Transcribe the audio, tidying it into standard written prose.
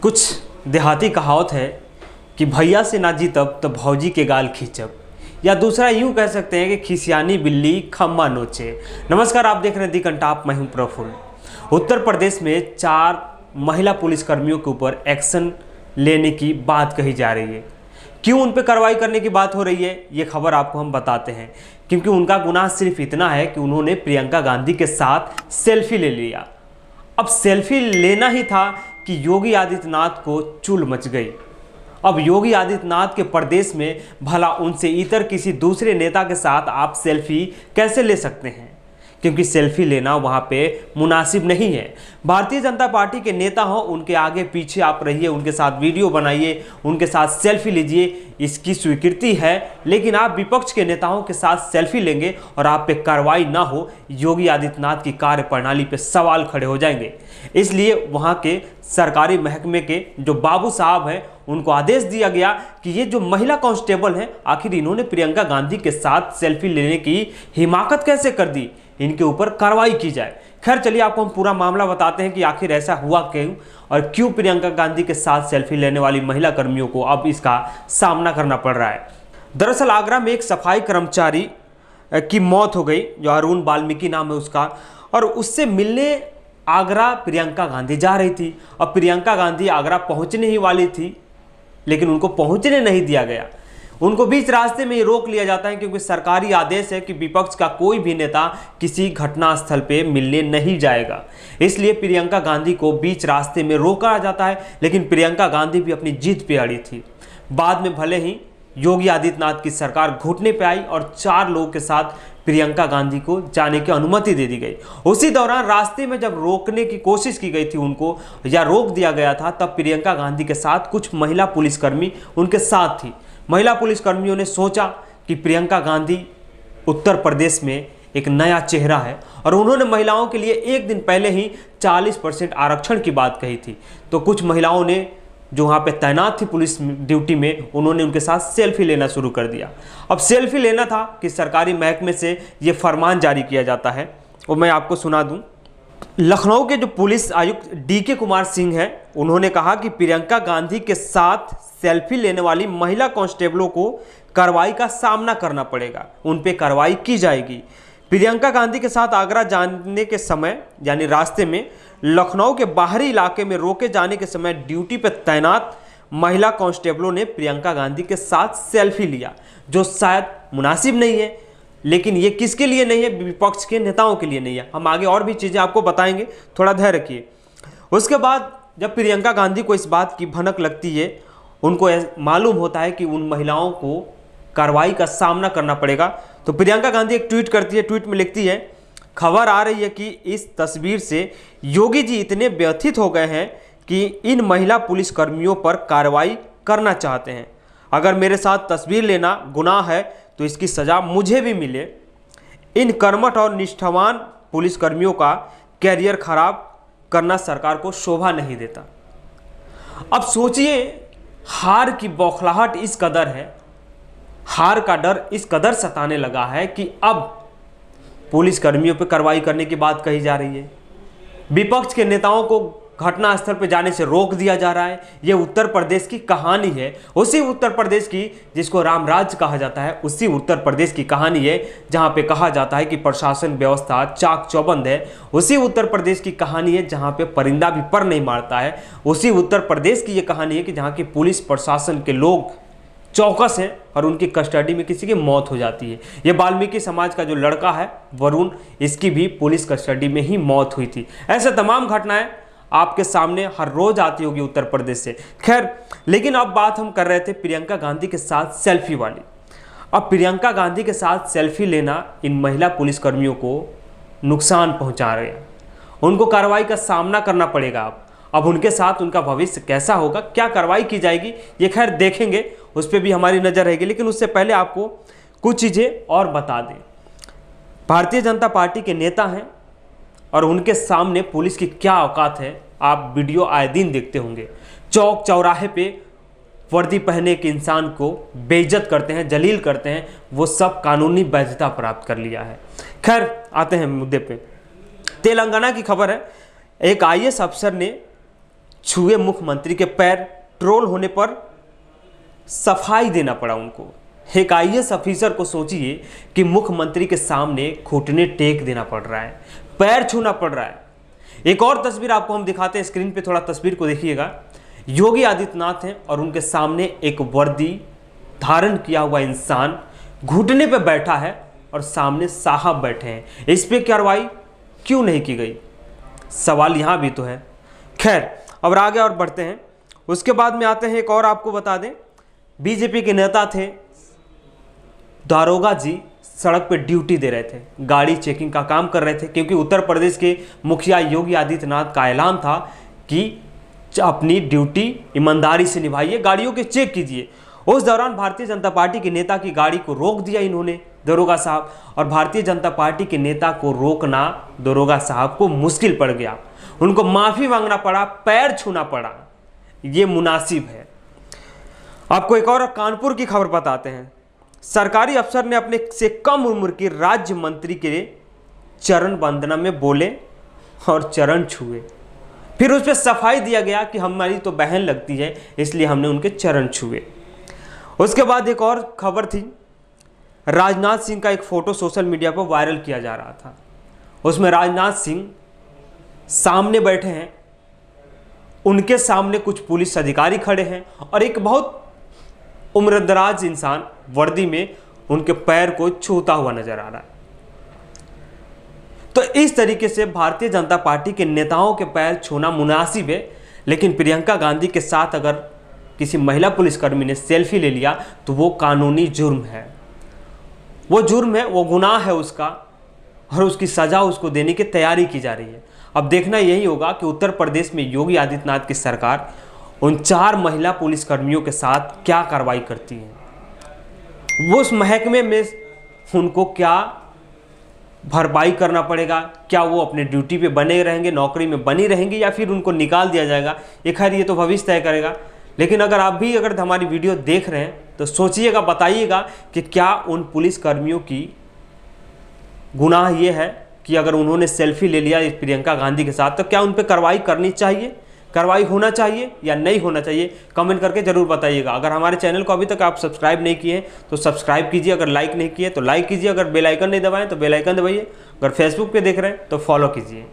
कुछ देहाती कहावत है कि भैया से ना जीतब तो भौजी के गाल खींचब, या दूसरा यूं कह सकते हैं कि खिसियानी बिल्ली खम्मा नोचे। नमस्कार, आप देख रहे हैं दी कंटाप, मैं हूं प्रफुल्ल। उत्तर प्रदेश में 4 महिला पुलिसकर्मियों के ऊपर एक्शन लेने की बात कही जा रही है। क्यों उन पर कार्रवाई करने की बात हो रही है, ये खबर आपको हम बताते हैं। क्योंकि उनका गुनाह सिर्फ इतना है कि उन्होंने प्रियंका गांधी के साथ सेल्फी ले लिया। अब सेल्फी लेना ही था कि योगी आदित्यनाथ को चुल मच गई। अब योगी आदित्यनाथ के प्रदेश में भला उनसे इतर किसी दूसरे नेता के साथ आप सेल्फी कैसे ले सकते हैं, क्योंकि सेल्फी लेना वहाँ पे मुनासिब नहीं है। भारतीय जनता पार्टी के नेता हो, उनके आगे पीछे आप रहिए, उनके साथ वीडियो बनाइए, उनके साथ सेल्फी लीजिए, इसकी स्वीकृति है। लेकिन आप विपक्ष के नेताओं के साथ सेल्फी लेंगे और आप पे कार्रवाई ना हो, योगी आदित्यनाथ की कार्यप्रणाली पे सवाल खड़े हो जाएंगे। इसलिए वहाँ के सरकारी महकमे के जो बाबू साहब हैं, उनको आदेश दिया गया कि ये जो महिला कांस्टेबल हैं, आखिर इन्होंने प्रियंका गांधी के साथ सेल्फी लेने की हिमाकत कैसे कर दी, इनके ऊपर कार्रवाई की जाए। खैर चलिए, आपको हम पूरा मामला बताते हैं कि आखिर ऐसा हुआ क्यों और क्यों प्रियंका गांधी के साथ सेल्फी लेने वाली महिला कर्मियों को अब इसका सामना करना पड़ रहा है। दरअसल आगरा में एक सफाई कर्मचारी की मौत हो गई, जो अरुण वाल्मीकि नाम है उसका, और उससे मिलने आगरा प्रियंका गांधी जा रही थी। अब प्रियंका गांधी आगरा पहुंचने ही वाली थी, लेकिन उनको पहुंचने नहीं दिया गया। उनको बीच रास्ते में ही रोक लिया जाता है, क्योंकि सरकारी आदेश है कि विपक्ष का कोई भी नेता किसी घटनास्थल पे मिलने नहीं जाएगा। इसलिए प्रियंका गांधी को बीच रास्ते में रोका जाता है, लेकिन प्रियंका गांधी भी अपनी जिद पे अड़ी थी। बाद में भले ही योगी आदित्यनाथ की सरकार घुटने पे आई और 4 लोगों के साथ प्रियंका गांधी को जाने की अनुमति दे दी गई। उसी दौरान रास्ते में जब रोकने की कोशिश की गई थी उनको, या रोक दिया गया था, तब प्रियंका गांधी के साथ कुछ महिला पुलिसकर्मी उनके साथ थी। महिला पुलिसकर्मियों ने सोचा कि प्रियंका गांधी उत्तर प्रदेश में एक नया चेहरा है, और उन्होंने महिलाओं के लिए एक दिन पहले ही 40% आरक्षण की बात कही थी। तो कुछ महिलाओं ने जो वहाँ पे तैनात थी पुलिस ड्यूटी में, उन्होंने उनके साथ सेल्फी लेना शुरू कर दिया। अब सेल्फी लेना था कि सरकारी महकमे से ये फरमान जारी किया जाता है, और मैं आपको सुना दूं। लखनऊ के जो पुलिस आयुक्त DK कुमार सिंह हैं, उन्होंने कहा कि प्रियंका गांधी के साथ सेल्फी लेने वाली महिला कांस्टेबलों को कार्रवाई का सामना करना पड़ेगा, उन पे कार्रवाई की जाएगी। प्रियंका गांधी के साथ आगरा जाने के समय, यानी रास्ते में लखनऊ के बाहरी इलाके में रोके जाने के समय ड्यूटी पर तैनात महिला कांस्टेबलों ने प्रियंका गांधी के साथ सेल्फी लिया, जो शायद मुनासिब नहीं है। लेकिन ये किसके लिए नहीं है? विपक्ष के नेताओं के लिए नहीं है। हम आगे और भी चीज़ें आपको बताएंगे, थोड़ा धैर्य रखिए। उसके बाद जब प्रियंका गांधी को इस बात की भनक लगती है, उनको मालूम होता है कि उन महिलाओं को कार्रवाई का सामना करना पड़ेगा, तो प्रियंका गांधी एक ट्वीट करती है। ट्वीट में लिखती है, खबर आ रही है कि इस तस्वीर से योगी जी इतने व्यथित हो गए हैं कि इन महिला पुलिसकर्मियों पर कार्रवाई करना चाहते हैं। अगर मेरे साथ तस्वीर लेना गुनाह है तो इसकी सज़ा मुझे भी मिले। इन कर्मठ और निष्ठावान पुलिसकर्मियों का कैरियर खराब करना सरकार को शोभा नहीं देता। अब सोचिए, हार की बौखलाहट इस कदर है, हार का डर इस कदर सताने लगा है कि अब पुलिसकर्मियों पर कार्रवाई करने की बात कही जा रही है। विपक्ष के नेताओं को घटनास्थल पर जाने से रोक दिया जा रहा है। ये उत्तर प्रदेश की कहानी है, उसी उत्तर प्रदेश की जिसको राम राज्य कहा जाता है, उसी उत्तर प्रदेश की कहानी है जहाँ पे कहा जाता है कि प्रशासन व्यवस्था चाक चौबंद है। उसी उत्तर प्रदेश की कहानी है जहाँ पे परिंदा भी पर नहीं मारता है। उसी उत्तर प्रदेश की ये कहानी है कि जहाँ की पुलिस प्रशासन के लोग चौकस हैं और उनकी कस्टडी में किसी की मौत हो जाती है। ये वाल्मीकि समाज का जो लड़का है वरुण, इसकी भी पुलिस कस्टडी में ही मौत हुई थी। ऐसे तमाम घटनाएं आपके सामने हर रोज आती होगी उत्तर प्रदेश से। खैर, लेकिन अब बात हम कर रहे थे प्रियंका गांधी के साथ सेल्फी वाली। अब प्रियंका गांधी के साथ सेल्फी लेना इन महिला पुलिसकर्मियों को नुकसान पहुंचा रहे हैं, उनको कार्रवाई का सामना करना पड़ेगा। अब उनके साथ उनका भविष्य कैसा होगा, क्या कार्रवाई की जाएगी, ये खैर देखेंगे, उस पर भी हमारी नज़र रहेगी। लेकिन उससे पहले आपको कुछ चीज़ें और बता दें। भारतीय जनता पार्टी के नेता हैं और उनके सामने पुलिस की क्या औकात है, आप वीडियो आए दिन देखते होंगे। चौक चौराहे पे वर्दी पहने के इंसान को बेइज्जत करते हैं, जलील करते हैं, वो सब कानूनी वैधता प्राप्त कर लिया है। खैर आते हैं मुद्दे पे। तेलंगाना की खबर है एक आईएएस अफसर ने छुए मुख्यमंत्री के पैर, ट्रोल होने पर सफाई देना पड़ा उनको। एक आईएएस ऑफिसर को सोचिए कि मुख्यमंत्री के सामने घुटने टेक देना पड़ रहा है, पैर छूना पड़ रहा है। एक और तस्वीर आपको हम दिखाते हैं, स्क्रीन पे थोड़ा तस्वीर को देखिएगा। योगी आदित्यनाथ हैं और उनके सामने एक वर्दी धारण किया हुआ इंसान घुटने पे बैठा है और सामने साहब बैठे हैं। इस पे कार्रवाई क्यों नहीं की गई, सवाल यहां भी तो है। खैर, अब आगे और बढ़ते हैं। उसके बाद में आते हैं, एक और आपको बता दें, बीजेपी के नेता थे, दारोगा जी सड़क पे ड्यूटी दे रहे थे, गाड़ी चेकिंग का काम कर रहे थे, क्योंकि उत्तर प्रदेश के मुखिया योगी आदित्यनाथ का ऐलान था कि अपनी ड्यूटी ईमानदारी से निभाइए, गाड़ियों के चेक कीजिए। उस दौरान भारतीय जनता पार्टी के नेता की गाड़ी को रोक दिया इन्होंने, दरोगा साहब, और भारतीय जनता पार्टी के नेता को रोकना दरोगा साहब को मुश्किल पड़ गया, उनको माफी मांगना पड़ा, पैर छूना पड़ा। ये मुनासिब है? आपको एक और कानपुर की खबर बताते हैं। सरकारी अफसर ने अपने से कम उम्र के राज्य मंत्री के चरण वंदना में बोले और चरण छुए, फिर उस पर सफाई दिया गया कि हमारी तो बहन लगती है इसलिए हमने उनके चरण छुए। उसके बाद एक और खबर थी, राजनाथ सिंह का एक फोटो सोशल मीडिया पर वायरल किया जा रहा था। उसमें राजनाथ सिंह सामने बैठे हैं, उनके सामने कुछ पुलिस अधिकारी खड़े हैं और एक बहुत उम्रदराज इंसान वर्दी में उनके पैर को छूता हुआ नजर आ रहा है। तो इस तरीके से भारतीय जनता पार्टी के नेताओं के पैर छूना मुनासिब है, लेकिन प्रियंका गांधी के साथ अगर किसी महिला पुलिसकर्मी ने सेल्फी ले लिया तो वो कानूनी जुर्म है, वो जुर्म है, वो गुनाह है उसका, और उसकी सजा उसको देने की तैयारी की जा रही है। अब देखना यही होगा कि उत्तर प्रदेश में योगी आदित्यनाथ की सरकार उन 4 महिला पुलिसकर्मियों के साथ क्या कार्रवाई करती है, वो उस महकमे में उनको क्या भरपाई करना पड़ेगा, क्या वो अपने ड्यूटी पे बने रहेंगे, नौकरी में बनी रहेंगी, या फिर उनको निकाल दिया जाएगा। ये खैर ये तो भविष्य तय करेगा। लेकिन अगर आप भी अगर हमारी वीडियो देख रहे हैं तो सोचिएगा, बताइएगा कि क्या उन पुलिसकर्मियों की गुनाह ये है कि अगर उन्होंने सेल्फी ले लिया प्रियंका गांधी के साथ तो क्या उन पर कार्रवाई करनी चाहिए, कार्रवाई होना चाहिए या नहीं होना चाहिए, कमेंट करके जरूर बताइएगा। अगर हमारे चैनल को अभी तक आप सब्सक्राइब नहीं किए तो सब्सक्राइब कीजिए, अगर लाइक नहीं किए तो लाइक कीजिए, अगर बेल आइकन नहीं दबाएं तो बेल आइकन दबाइए, अगर फेसबुक पे देख रहे हैं तो फॉलो कीजिए।